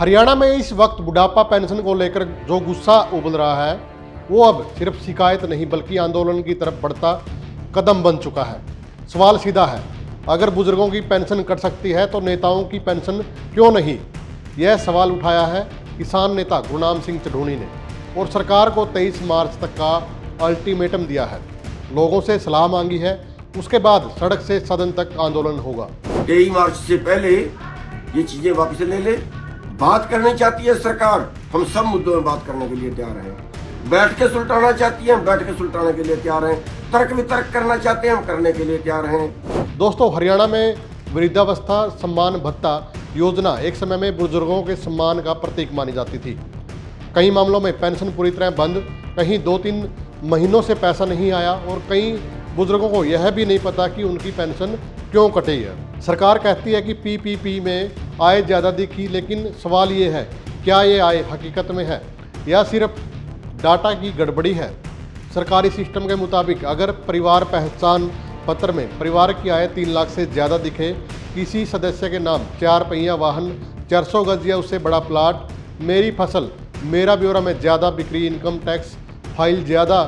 हरियाणा में इस वक्त बुढ़ापा पेंशन को लेकर जो गुस्सा उबल रहा है वो अब सिर्फ शिकायत नहीं बल्कि आंदोलन की तरफ बढ़ता कदम बन चुका है। सवाल सीधा है, अगर बुजुर्गों की पेंशन कट सकती है तो नेताओं की पेंशन क्यों नहीं? यह सवाल उठाया है किसान नेता गुरनाम सिंह चढ़ूनी ने और सरकार को 23 मार्च तक का अल्टीमेटम दिया है। लोगों से सलाह मांगी है, उसके बाद सड़क से सदन तक आंदोलन होगा। 23 मार्च से पहले ये चीजें वापस ले ले। बात करनी चाहती है सरकार, हम सब मुद्दों में बात करने के लिए तैयार हैं। बैठ के सुलटाना चाहती है, हम बैठ के सुलटाने के लिए तैयार हैं। तर्क वितर्क करना चाहते हैं, हम करने के लिए तैयार हैं। दोस्तों, हरियाणा में वृद्धावस्था सम्मान भत्ता योजना एक समय में बुजुर्गों के सम्मान का प्रतीक मानी जाती थी। कई मामलों में पेंशन पूरी तरह बंद, कहीं 2-3 महीनों से पैसा नहीं आया और कई बुजुर्गों को यह भी नहीं पता कि उनकी पेंशन क्यों कटी है। सरकार कहती है कि पीपीपी में आय ज़्यादा दिखी, लेकिन सवाल ये है, क्या ये आय हकीकत में है या सिर्फ डाटा की गड़बड़ी है? सरकारी सिस्टम के मुताबिक अगर परिवार पहचान पत्र में परिवार की आय 3 लाख से ज़्यादा दिखे, किसी सदस्य के नाम 4 पहिया वाहन, 400 गज या उससे बड़ा प्लाट, मेरी फसल, मेरा ब्यौरा में ज़्यादा बिक्री, इनकम टैक्स फाइल ज़्यादा,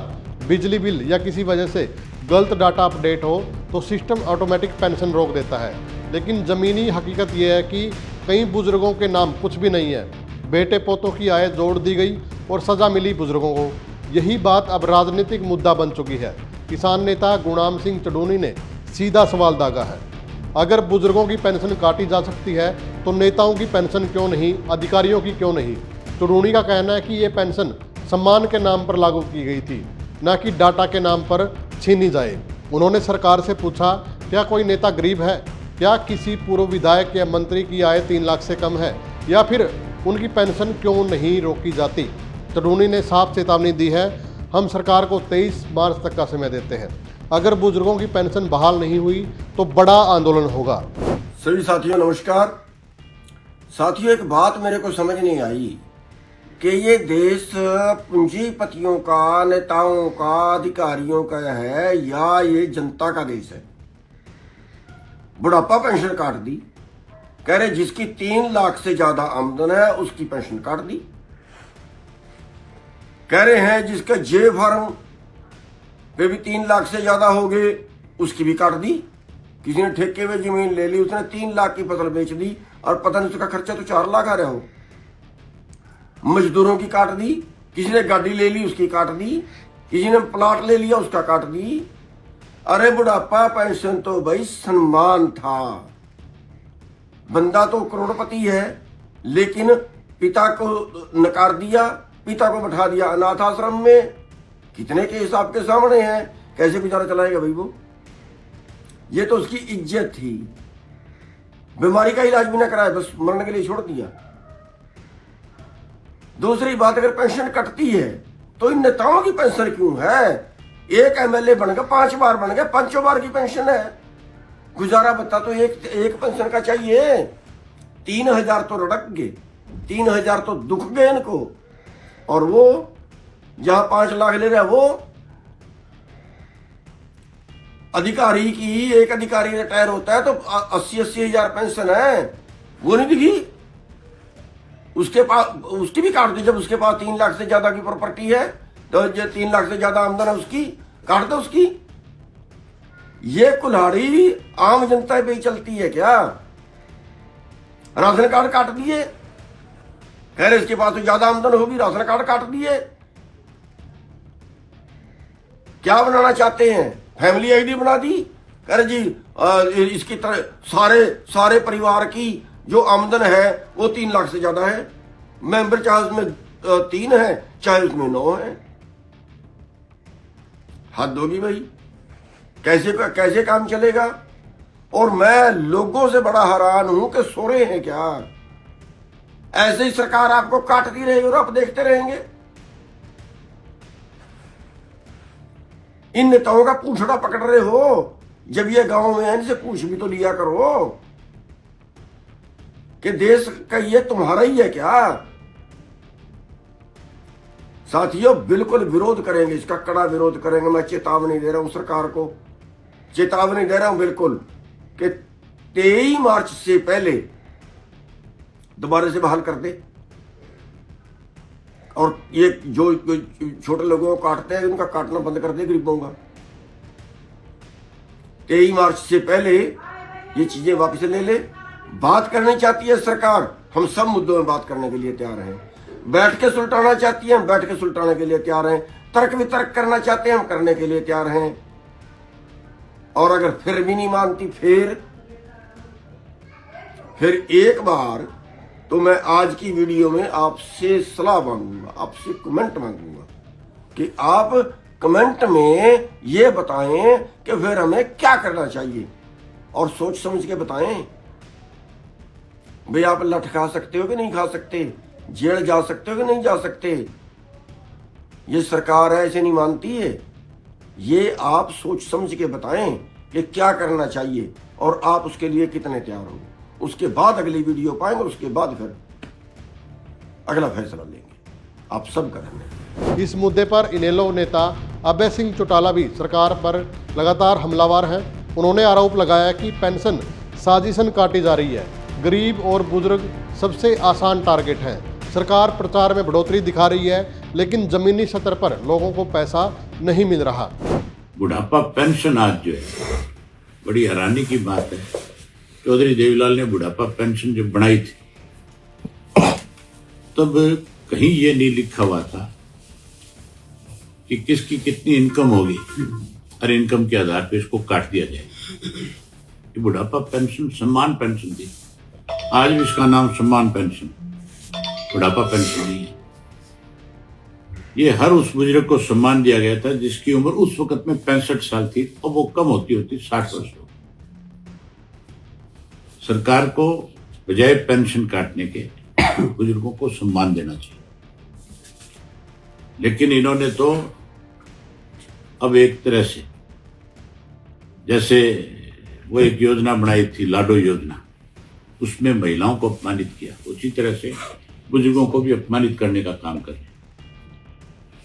बिजली बिल या किसी वजह से गलत डाटा अपडेट हो तो सिस्टम ऑटोमेटिक पेंशन रोक देता है। लेकिन ज़मीनी हकीकत यह है कि कई बुजुर्गों के नाम कुछ भी नहीं है। बेटे पोतों की आय जोड़ दी गई और सज़ा मिली बुजुर्गों को। यही बात अब राजनीतिक मुद्दा बन चुकी है। किसान नेता गुरनाम सिंह चढ़ूनी ने सीधा सवाल दागा है, अगर बुजुर्गों की पेंशन काटी जा सकती है तो नेताओं की पेंशन क्यों नहीं, अधिकारियों की क्यों नहीं? चढ़ूनी का कहना है कि ये पेंशन सम्मान के नाम पर लागू की गई थी, न कि डाटा के नाम पर छीनी जाए। उन्होंने सरकार से पूछा, क्या कोई नेता गरीब है? क्या किसी पूर्व विधायक या मंत्री की आय 3 लाख से कम है? या फिर उनकी पेंशन क्यों नहीं रोकी जाती? चढ़ूनी ने साफ चेतावनी दी है, हम सरकार को 23 मार्च तक का समय देते हैं। अगर बुजुर्गों की पेंशन बहाल नहीं हुई तो बड़ा आंदोलन होगा। सभी साथियों नमस्कार। साथियों, एक बात मेरे को समझ नहीं आई कि ये देश पूंजीपतियों का, नेताओं का, अधिकारियों का है या ये जनता का देश है। बुढ़ापा पेंशन काट दी, कह रहे जिसकी 3 लाख से ज्यादा आमदन है उसकी पेंशन काट दी। कह रहे हैं जिसका जे फार्म पे भी 3 लाख से ज्यादा हो गए उसकी भी काट दी। किसी ने ठेके में जमीन ले ली, उसने 3 लाख की फसल बेच दी और पता नहीं उसका खर्चा तो 4 लाख आ रहा हो। मजदूरों की काट दी, किसी ने गाड़ी ले ली उसकी काट दी, किसी ने प्लाट ले लिया उसका काट दी। अरे बुढ़ापा पेंशन तो भाई सम्मान था। बंदा तो करोड़पति है लेकिन पिता को नकार दिया, पिता को बैठा दिया अनाथ आश्रम में। कितने केस आपके सामने हैं, कैसे गुजारा चलाएगा भाई वो? ये तो उसकी इज्जत थी। बीमारी का इलाज भी ना कराया, बस मरने के लिए छोड़ दिया। दूसरी बात, अगर पेंशन कटती है तो इन नेताओं की पेंशन क्यों है? एक एमएलए बन गया, 5 बार बन गया, 5 बार की पेंशन है। गुजारा बता तो एक पेंशन का चाहिए। 3000 तो रड़क गए, 3000 तो दुख गए इनको। और वो जहां 5 लाख ले रहे वो अधिकारी की, एक अधिकारी रिटायर होता है तो 80-80 हजार पेंशन है, वो नहीं दिखी। उसके पास उसकी भी काट दी। जब उसके पास 3 लाख से ज्यादा की प्रॉपर्टी है तो जो 3 लाख से ज्यादा आमदन है उसकी काट दो उसकी। ये कुल्हाड़ी आम जनता पे ही चलती है क्या? राशन कार्ड काट दिए, कह रहे इसके पास तो ज्यादा आमदन होगी, राशन कार्ड काट दिए। क्या बनाना चाहते हैं? फैमिली आईडी बना दी, कह रहे जी इसकी तरह सारे परिवार की जो आमदन है वो 3 लाख से ज्यादा है। मेंबर चाहे उसमें 3 है चाहे उसमें 9 है। हद होगी भाई, कैसे काम चलेगा? और मैं लोगों से बड़ा हैरान हूं कि सो रहे हैं क्या? ऐसे ही सरकार आपको काटती रहेगी और आप देखते रहेंगे। इन नेताओं का पूंछड़ा पकड़ रहे हो, जब ये गांव में है इनसे पूछ भी तो लिया करो कि देश का ये तुम्हारा ही है क्या? साथियों, बिल्कुल विरोध करेंगे, इसका कड़ा विरोध करेंगे। मैं चेतावनी दे रहा हूं सरकार को, चेतावनी दे रहा हूं बिल्कुल कि 23 मार्च से पहले दोबारा से बहाल कर दे। और ये जो छोटे लोगों को काटते हैं उनका काटना बंद कर दे गरीबों का। 23 मार्च से पहले ये चीजें वापस ले ले। बात करनी चाहती है सरकार, हम सब मुद्दों में बात करने के लिए तैयार हैं। बैठ के सुलटाना चाहती है, हम बैठ के सुलटाने के लिए तैयार हैं। तर्क वितर्क करना चाहते हैं, हम करने के लिए तैयार हैं। और अगर फिर भी नहीं मानती, फिर एक बार तो मैं आज की वीडियो में आपसे सलाह मांगूंगा, आपसे कमेंट मांगूंगा कि आप कमेंट में ये बताएं कि फिर हमें क्या करना चाहिए, और सोच समझ के बताएं। भाई आप लठ खा सकते हो कि नहीं खा सकते, जेल जा सकते हो कि नहीं जा सकते। ये सरकार है, ऐसे नहीं मानती है। ये आप सोच समझ के बताएं कि क्या करना चाहिए और आप उसके लिए कितने तैयार हो। उसके बाद अगली वीडियो पाएंगे, उसके बाद फिर अगला फैसला लेंगे। आप सब करेंगे। इस मुद्दे पर इनेलो नेता अभय सिंह चौटाला भी सरकार पर लगातार हमलावर हैं। उन्होंने आरोप लगाया कि पेंशन साजिशन काटी जा रही है। गरीब और बुजुर्ग सबसे आसान टारगेट हैं। सरकार प्रचार में बढ़ोतरी दिखा रही है, लेकिन जमीनी स्तर पर लोगों को पैसा नहीं मिल रहा। बुढ़ापा पेंशन आज जो है, बड़ी हैरानी की बात है। चौधरी देवीलाल ने बुढ़ापा पेंशन जब बनाई थी तब कहीं ये नहीं लिखा हुआ था कि किसकी कितनी इनकम होगी और इनकम के आधार पर इसको काट दिया जाए। ये बुढ़ापा पेंशन सम्मान पेंशन थी। आज भी इसका नाम सम्मान पेंशन, बुढ़ापा पेंशन नहीं है। ये हर उस बुजुर्ग को सम्मान दिया गया था जिसकी उम्र उस वक्त में 65 साल थी और वो कम होती होती 60 वर्ष हो। सरकार को बजाय पेंशन काटने के बुजुर्गों को सम्मान देना चाहिए, लेकिन इन्होंने तो अब एक तरह से, जैसे वो एक योजना बनाई थी लाडो योजना, उसमें महिलाओं को अपमानित किया, उसी तरह से बुजुर्गों को भी अपमानित करने का काम कर रहे हैं।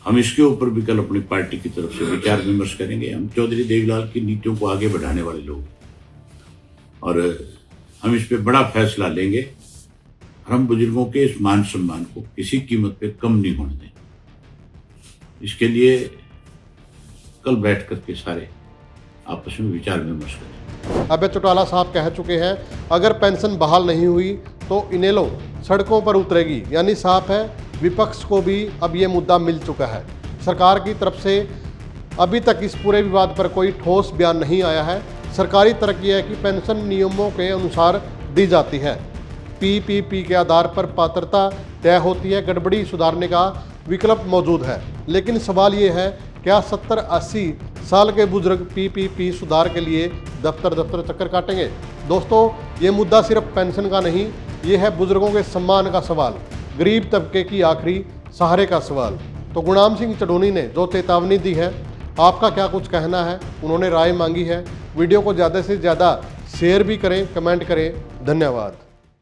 हम इसके ऊपर भी कल अपनी पार्टी की तरफ से विचार विमर्श करेंगे। हम चौधरी देवीलाल की नीतियों को आगे बढ़ाने वाले लोग, और हम इस पे बड़ा फैसला लेंगे और हम बुजुर्गों के इस मान सम्मान को किसी कीमत पे कम नहीं होने देंगे। इसके लिए कल बैठ करके सारे आपस में विचार विमर्श करें। अभय चौटाला साहब कह चुके हैं, अगर पेंशन बहाल नहीं हुई तो इनेलो सड़कों पर उतरेगी। यानी साफ है, विपक्ष को भी अब ये मुद्दा मिल चुका है। सरकार की तरफ से अभी तक इस पूरे विवाद पर कोई ठोस बयान नहीं आया है। सरकारी तर्क यह है कि पेंशन नियमों के अनुसार दी जाती है, पीपीपी के आधार पर पात्रता तय होती है, गड़बड़ी सुधारने का विकल्प मौजूद है। लेकिन सवाल ये है, क्या 70-80 साल के बुजुर्ग पीपीपी सुधार के लिए दफ्तर चक्कर काटेंगे? दोस्तों, ये मुद्दा सिर्फ पेंशन का नहीं, ये है बुजुर्गों के सम्मान का सवाल, गरीब तबके की आखिरी सहारे का सवाल। तो गुरनाम सिंह चढ़ूनी ने जो चेतावनी दी है, आपका क्या कुछ कहना है? उन्होंने राय मांगी है। वीडियो को ज़्यादा से ज़्यादा शेयर भी करें, कमेंट करें। धन्यवाद।